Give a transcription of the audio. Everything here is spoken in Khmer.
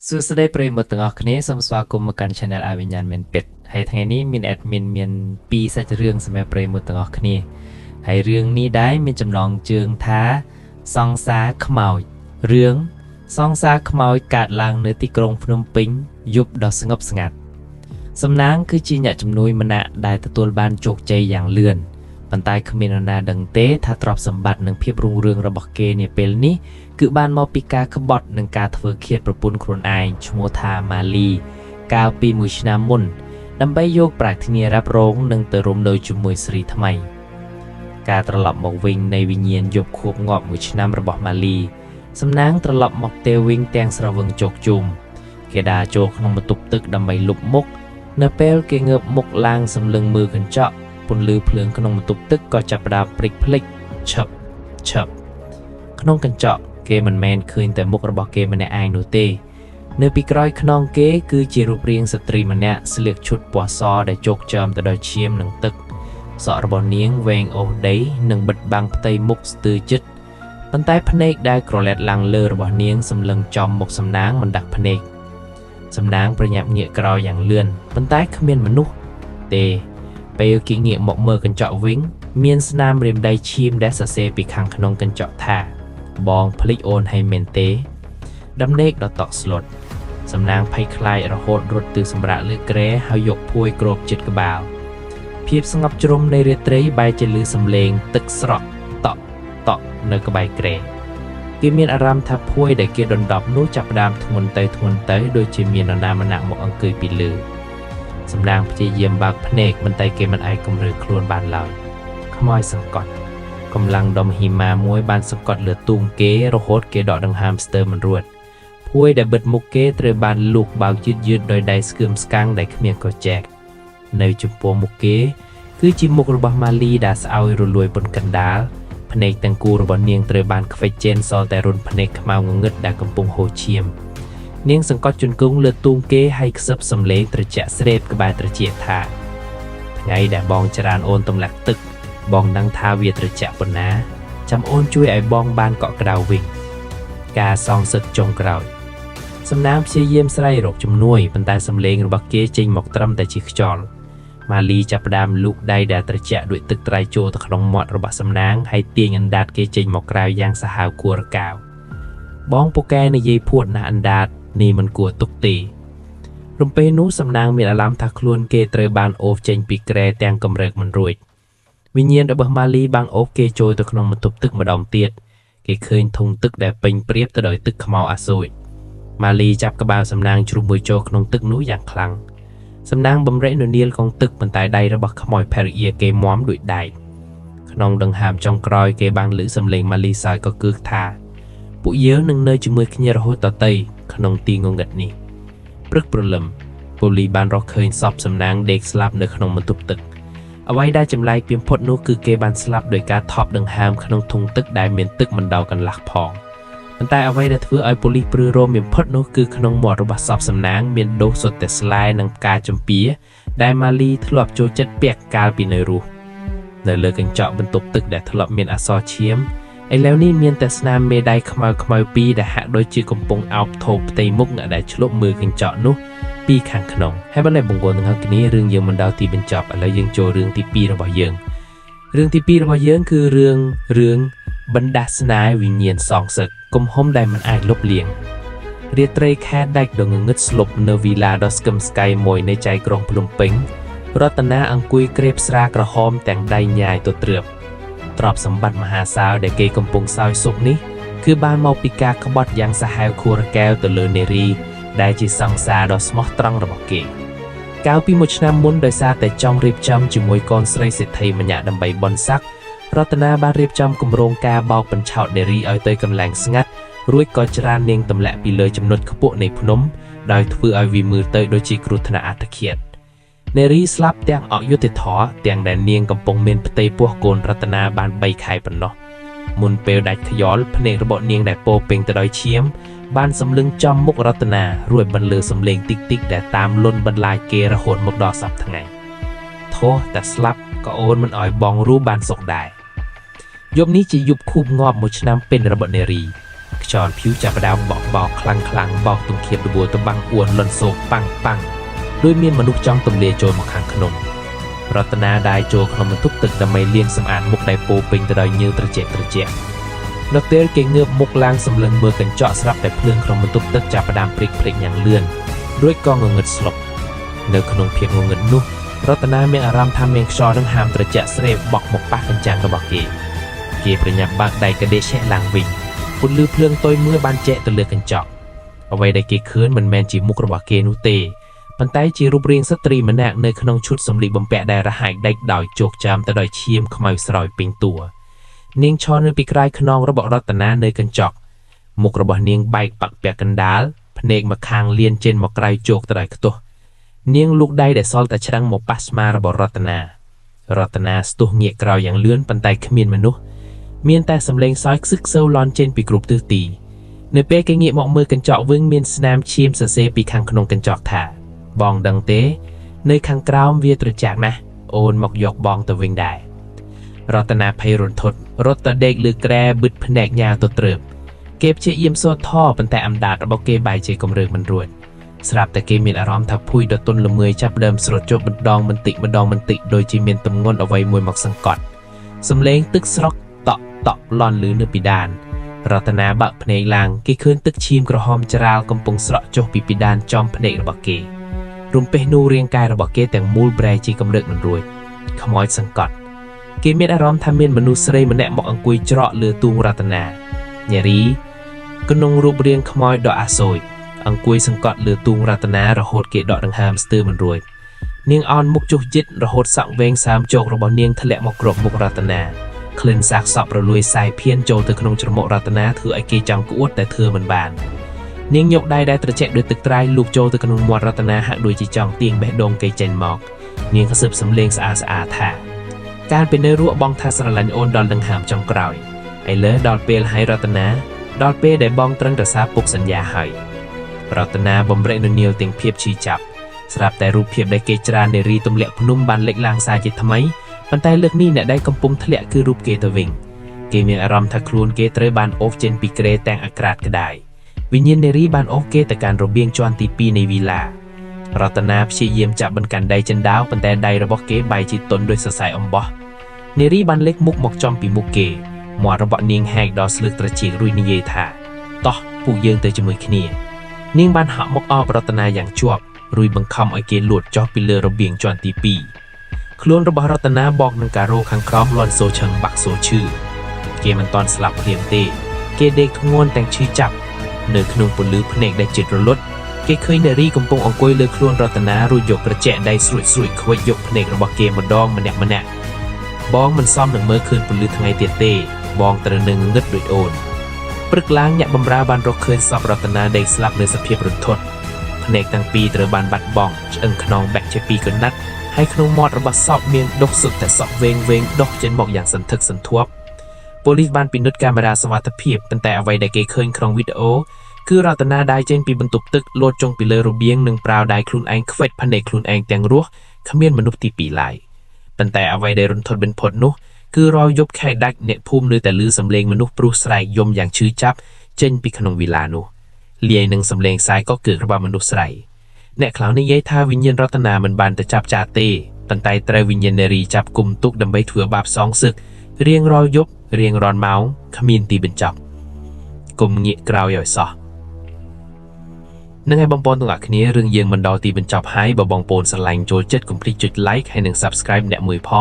សួស្តីប្រិយមិត្តទាំងអស់គ្នាសូមស្វាគមន៍មកកាន់ Channel អាវិញ្ញាណមានពិតហើយថ្ងៃនេះមាន admin មាន2សាច់រឿងសម្រាប់ប្រិយមិត្តទាំងអស់គ្នាហើយរឿងនេះដែរមានចំណងជើងថាសង្សារខ្មោចរឿងសង្សារខ្មោចកើតឡើងនៅទីក្រុងភ្នំពេញយប់ដ៏ស្ងប់ស្ងាត់សំណាងគឺជាអ្នកជំនួយម្នាក់ដែលទទួលបានជោគជ័យយ៉ាងលឿនប៉ុន្តែគ្មាននរណាដឹងទេថាទ្រព្យសម្បត្តិនិងភាពរុងរឿងរបស់គេនាពេលនេះគឺបានមកពីការក្បត់និងការធ្វើឃាតប្រពន្ធខ្លួនឯងឈ្មោះថាម៉ាលីកាលពី1ឆ្នាំមុនដើម្បីយកប្រាជ្ញារ៉ាប់រងនិងទៅរំនៅជាមួយស្រីថ្មីការត្រឡប់មកវិញនៃវិញ្ញាណយប់ខួបងាប់1ឆ្នាំរបស់ម៉ាលីសំណាងត្រឡប់មកទេវិញទាំងស្រវឹងជោគជុំគេដើរចូលក្នុងបន្ទប់ទឹកដើម្បីលុបមុខនៅពេលគេងើបមុខឡើងសម្លឹងមើលកញ្ចក់ពន្លឺភ្លើងក្នុងបន្ទប់ទឹកក៏ចាប់ផ្ដើមព្រិចភ្លេចឆឹបឆឹបក្នុងកញ្ចក់គេមិនមែនឃើញតែមុខរបស់គេម្នាក់ឯងនោះទេនៅពីក្រោយខ្នងគេគឺជារូបរាងស្ត្រីម្នាក់ស្លៀកឈុតពណ៌សដែលជោកជាំទៅដោយឈាមនិងទឹកសក់របស់នាងវែងអូសដីនិងបិទបាំងផ្ទៃមុខស្ទើរជិតប៉ុន្តែភ្នែកដែលក្រឡែតឡើងលើរបស់នាងសម្លឹងចំមុខសំណាងមិនដាក់ភ្នែកសំណាងប្រញាប់ងាកក្រោយយ៉ាងលឿនប៉ុន្តែគ្មានមនុស្សទេពេលគេងាកមកមើលកញ្ចក់វិញមានស្នាមរាមដៃឈាមដែលសរសេរពីខាងក្នុងកញ្ចក់ថាបងភ្លេចអូនឲ្យមែនទេដំណេកដ៏តក់ស្លុតសំណាងភ័យខ្លាចរហូតរត់ទៅសម្រាកលើគ្រែហើយយកភួយគ្របជិតក្បាលភាពស្ងប់ជ្រុំនៃរាត្រីបែរជាឮសំឡេងទឹកស្រក់តក់តក់នៅក្បែរគ្រែគេមានអារម្មណ៍ថាភួយដែលគេដណ្ដប់នោះចាប់ផ្ដើមធ្ងន់ទៅដូចជាមាននរណាម្នាក់មកអង្គុយពីលើសំណាងព្យាយាមបើកភ្នែកប៉ុន្តែគេមិនអាចគំរើខ្លួនបានឡើយខ្មោចសង្កត់កម្លាំងដុំហ៊ីម៉ាមួយបានសង្កត់លើទូងគេរហូតគេដកដង្ហើមស្ទើរមិនរួចភួយដែលបិទមុខគេត្រូវបានលូកបើកយឺតដោយដៃស្គឿមស្កាំងដែលគ្មានកោចែកនៅចំពោះមុខគេគឺជាមុខរបស់ម៉ាលីដែលស្អោយរលួយប៉ុនកណ្ដាលភ្នែកទាំងគូរបស់នាងត្រូវបានខ្វិចចេនសល់តែរុនភ្នែកខ្មៅងងឹតដែលកំពុងហូរឈាមនាងសង្កត់ជង្គង់លើទូងគេហើយខ្សឹបសំឡេងត្រជាក់ស្រេបក្បែរត្រចៀកថាថ្ងៃដែលបងចរានអូនទម្លាក់ទឹកបងដឹងថាវាត្រជាក់ប៉ុណ្ណាចាំអូនជួយឲ្យបងបានកក់ក្ដៅវិញការសងសឹកចុងក្រោយសំណាងព្យាយាមស្រែករកជំនួយប៉ុន្តែសំឡេងរបស់គេចេញមកត្រឹមតែជាខ្យល់ម៉ាលីចាប់ផ្ដើមលូកដៃដែលត្រជាក់ด้วยទឹកត្រៃចូលទៅក្នុងមាត់របស់សំណាងហើយទាញអណ្ដាតគេចេញមកក្រៅយ៉ាងសាហាវគួរកាវបងពូកែនិយាយភួតណាស់អណ្ដាតនេះមិនគួរទុកទេរំពេលនោះសំណាងមានអារម្មណ៍ថាខ្លួនគេត្រូវបានអូសចេញពីគ្រែទាំងកម្រើកមិនរួចវិញ្ញាណរបស់ម៉ាលីបានអូសគេចូលទៅក្នុងបន្ទប់ទឹកម្ដងទៀតគេឃើញធុងទឹកដែលពេញព្រាបទៅដោយទឹកខ្មៅអាសូចម៉ាលីចាប់ក្បាលសំណាងជ្រុះមួយចូលក្នុងទឹកនោះយ៉ាងខ្លាំងសំណាងបំរែកននាលក្នុងទឹកប៉ុន្តែដៃរបស់ខ្មោចភរិយាគេមាំដូចដែកក្នុងដង្ហើមចុងក្រោយគេបានឮសំឡេងម៉ាលីសើចក៏គឺថាពួកយើងនឹងនៅជាមួយគ្នារហូតតទៅក្នុងទីងងឹតនេះព្រឹកព្រលឹមប៉ូលីសបានរកឃើញសពសំណាងដេកស្លាប់នៅក្នុងបន្ទប់ទឹកអ្វីដែលចម្លែកពីបំផុតនោះគឺគេបានស្លាប់ដោយការថប់ដង្ហើមក្នុងធុងទឹកដែលមានទឹកមិនដល់កន្លះផងប៉ុន្តែអ្វីដែលធ្វើឲ្យប៉ូលីសព្រឺរោមបំផុតនោះគឺក្នុងមាត់របស់សពសំណាងមានដូសសុទ្ធតែស្លែនិងផ្កាចម្ពាដែលម៉ាលីធ្លាប់ចូលចិត្តពាក់កាលពីនៅរស់នៅលើកញ្ចក់បន្ទប់ទឹកដែលធ្លាប់មានអក្សរឈាមឥឡូវនេះមានតែស្នាមមេដៃខ្មៅពីរដែលហាក់ដូចជាកំពុងអោបថោបផ្ទៃមុខអ្នកដែលឆ្លប់មើលកញ្ចក់នោះពីខាងក្នុងហើយបើអ្នកបង្គាប់ទាំងអស់គ្នារឿងយើងមិនដល់ទីបញ្ចប់ឥឡូវយើងចូលរឿងទី2របស់យើងរឿងទី2របស់យើងគឺរឿងបណ្ដាស្នាយវិញ្ញាណសងសឹកកំហុំដែលមិនអាចលុបលាងរាត្រីខែដាច់ដ៏ងងឹតស្លុបនៅវីឡាដ៏ស្កឹមស្កៃមួយនៃចៃក្រុងភ្នំពេញរតនាអង្គុយក្រេបស្រាក្រហមទាំងដៃញ៉ាយទៅត្រើបទ្រព្យសម្បត្តិមហាសាលដែលគេកំពុងសោយសុខនេះគឺបានមកពីការក្បត់យ៉ាងសាហាវខួរកែវទៅលើនារីដែលជាសង្សារដ៏ស្មោះត្រង់របស់គេកាលពី1ឆ្នាំមុនដោយសារតែចង់រៀបចំជាមួយកូនស្រីសេដ្ឋីម្នាក់ដើម្បីបន់ស័ក្តិរតនាបានរៀបចំគម្រោងការបោកបញ្ឆោតនារីឲ្យទៅកន្លែងស្ងាត់រួចក៏ច្រាននាងទម្លាក់ពីលើចំណុចខ្ពស់នៃភ្នំដោយធ្វើឲ្យវាមើលទៅដូចជាគ្រោះថ្នាក់អត្តឃាតនារីស្លាប់ទាំងអយុត្តិធម៌ទាំងដែលនាងកំពុងមានផ្ទៃពោះកូនរតនាបាន3ខែប៉ុណ្ណោះមុនពេលដាច់ខ្យល់ភ្នែករបស់នាងដែលពោពេញទៅដោយឈាមបានសម្លឹងចំមុខរតនារួចបន្លឺសំឡេងតិចដែលតាមលន់បន្លាយគេរហូតមកដល់សប្តាហ៍ថ្ងៃធោះតែស្លាប់ក៏អូនមិនអោយបងរੂបានសុខដែរយប់នេះជាយប់ខួបងាប់1ឆ្នាំពេញរបស់នារីខ្ ខ្យល់ភៀវចាប់ផ្ដើមបក់បោកខ្លាំងបោកទង្ឃាបដបួលទៅបាំងអួនលន់សោកប៉ាំងដោយមានមនុស្សចង់ទម្លាចូលមកខាងក្នុងរតនាដែរចូលក្នុងបន្ទប់ទឹកដើម្បីលាងសម្អាតមុខដែលពោពេញទៅដោយញើសត្រជាក់នៅពេលគេងើបមុខឡើងសម្លឹងមើលកញ្ចក់ស្រាប់តែភ្លើងក្នុងបន្ទប់ទឹកចាប់ផ្ដើមព្រិចយ៉ាងលឿនរួចក៏ងងឹតស្លុបនៅក្នុងភាពងងឹតនោះរតនាមានអារម្មណ៍ថាមានខ្យល់នឹងហាមត្រជាក់ស្រេបបក់មកប៉ះកញ្ចាំងរបស់គេប្រញាប់បើកដៃកដេកឆេះឡើងវិញពន្លឺភ្លើងតុយមួយបានចែកទៅលើកញ្ចក់អ្វីដែលគេឃើញមិនមែនជាមុខរបស់គេនោះទេប៉ុន្តែជារូបរាងស្ត្រីម្នាក់នៅក្នុងឈុតសម្លៀកបំពាក់ដែលរហែកដេកដោយជោគចាំទៅដោយឈាមខ្មៅស្រោចពេញតួនាងឈរនៅពីក្រោយខ្នងរបស់រតនានៅកញ្ចក់មុខរបស់នាងបែកបាក់ពាក់កណ្ដាលភ្នែកម្ខាងលៀនចេញមកក្រៅជោគទៅដោយខ្ទោះនាងលូកដៃដែលសល់តែច្រាំងមកប៉ះស្មារបស់រតនាស្ទុះងាកក្រោយយ៉ាងលឿនប៉ុន្តែគ្មានមនុស្សមានតែសំឡេងសើចខ្សឹកខ្សៅលន់ចេញពីគ្រប់ទិសទីនៅពេលគេងាកមកមើលកញ្ចក់វិញមានស្នាមឈាមសរសេរពីខាងក្នុងកញ្ចក់ថាបងដឹងទេនៅខាងក្រោមវាត្រជាក់ណាស់អូនមកយកបងទៅវិញដែររតនាភ័យរន្ធត់រត់ទៅដេកលើក្រែប៊ឹតភ្នែកញ៉ាទៅត្រើបគេព្យាយាមសូត្រធម៌ប៉ុន្តែអំដាតរបស់គេបែរជាគំរើមិនរួចស្រាប់តែគេមានអារម្មណ៍ថាភួយដ៏ទន់ល្មើយចាប់ដើមស្រោតជប់ម្ដងបន្តិចដូចជាមានទម្ងន់អ្វីមួយមកសង្កត់សំឡេងទឹកស្រក់តក់លន់ឮនៅពីដានរតនាបាក់ភ្នែកឡើងគេឃើញទឹកឈាមក្រហមច្រាលកំពុងស្រក់ចុះពីដានចំភ្នែករបស់គេរំពេះនូរាងកាយរបស់គេទាំងមូលប្រែជាកម្រើកមិនរួចខ្មោចសង្កត់គេមានអារម្មណ៍ថាមានមនុស្សស្រីម្នាក់មកអង្គុយច្រកលើទូងរតនាញ៉ារីក្នុងរូបរាងខ្មោចដ៏អាសូរអង្គុយសង្កត់លើទូងរតនារហូតគេដកដង្ហើមស្ទើរមិនរួចនាងអោនមុខចុះយិតរហូតសក់វែងសាមជោគរបស់នាងធ្លាក់មកគ្របមុខរតនាក្លិនសាកសពរលួយសាយភៀនចូលទៅក្នុងច្រមុះរតនាធ្វើឲ្យគេចង់ក្អួតតែធ្វើមិនបាននាងយកដៃដែលត្រជាក់ដោយទឹកត្រាយលូកចូលទៅក្នុងមាត់រតនាហាក់ដូចជាចង់ទាញបេះដូងគេចេញមកនាងខ្សឹបសំឡេងស្អាតថាការពេលនៅរស់បងថាស្រឡាញ់អូនដល់ដង្ហើមចុងក្រោយឥឡូវដល់ពេលហើយរតនាដល់ពេលដែលបងត្រឹងរសារពុកសញ្ញាហើយរតនាបំរែកនៅនាវទាំងភាពឈឺចាប់ស្រាប់តែរូបភាពដែលគេច្រាននារីទម្លាក់ភ្នំបានលេចឡើងសារជាថ្មីប៉ុន្តែលើកនេះអ្នកដែលកំពុងធ្លាក់គឺរូបគេទៅវិញគេមានអារម្មណ៍ថាខ្លួនគេត្រូវបានអូសចេញពីក្រែទាំងអាក្រាតក្តាយវិញ្ញាណនារីបានអូសគេទៅកាន់របៀងជាន់ទី2នៃវីឡារតនាព្យាយាមចាប់បន្កាន់ដៃចិនដាវប៉ុន្តែដៃរបស់គេបែកជាទន់ដោយសរសៃអំបោះនារីបានលេចមុខមកចំពីមុខគេមាត់របស់នាងហែកដល់ស្លើកត្រចៀករួចនិយាយថាតោះពួកយើងទៅជាមួយគ្នានាងបានហាក់មកអបរតនាយ៉ាងជាប់រួចបង្ខំឲ្យគេលួចចុះពីលើរបៀងជាន់ទី2ខ្លួនរបស់រតនាបកនឹងការ៉ូខាងក្រោមលន់សូឈឹងបាក់សូឈឺគេមិនទាន់ស្លាប់ភ្លាមទេគេដេកធ្ងន់ទាំងឈឺចាប់នៅក្នុងពន្លឺភ្នែកដែលជិតរលត់គេឃើញនារីកំពុងអង្គុយលើខ្លួនរតនារួចយកត្រជាក់ដៃស្រួចខ្វិចយកភ្នែកររបស់គេម្ដងម្នាក់បងមិនសមនឹងមើលឃើញពន្លឺថ្ងៃទៀតទេបងត្រូវនឹងងឹតដូចអូនព្រឹកឡើងអ្នកបម្រើបានរកឃើញសពរតនាដេកស្លាប់នៅសភាពរន្ធត់ភ្នែកទាំងពីរត្រូវបានបាត់បង់ឆ្អឹងខ្នងបែកជាពីរកណាត់ហើយក្នុងមាត់របស់សពមានដុសសុទ្ធតែសក់វែងដុសចេញមកយ៉ាងសន្ធឹកសន្ធាប់ប៉ូលីសបានពិនិត្យកាមេរ៉ាសុវត្ថិភាពប៉ុន្តែអ្វីដែលគេឃើញក្នុងវីដេអូគឺរតនាដើរចេញពីបន្ទប់ទឹកលោតចុងពីលើរបៀងនិងប្រើដៃខ្លួនឯងខ្វិចភ្នែកខ្លួនឯងទាំងរស់គ្មានមនុស្សទី2ឡើយប៉ុន្តែអ្វីដែលរន្ធត់បំផុតនោះគឺរាល់យប់ខែដាច់អ្នកភូមិនៅតែឮសំឡេងមនុស្សព្រុសស្រែកយំយ៉ាងឈឺចាប់ចេញពីក្នុងវីឡានោះលាយនឹងសំឡេងសាយក៏គឺរបស់មនុស្សស្រីអ្នកខ្លះនិយាយថាវិញ្ញាណរតនាមិនបានទៅចាប់ចាទេប៉ុន្តែត្រូវវិញ្ញាណនារីចាប់គុំទុកដើម្បីធ្វើបាបសងសឹករៀងរាល់យប់រៀងរាល់ម៉ោងគ្មានទីបញ្ចប់កុំងាកក្រោយឲ្យសោះនឹងឲ្យបងប្អូនទាំងអស់គ្នារឿងយើងមិនដល់ទីបញ្ចប់ហើយបើបងប្អូនស្រឡាញ់ចូលចិត្តកុំភ្លេចចុច like ហើយនិង subscribe អ្នកមួយផង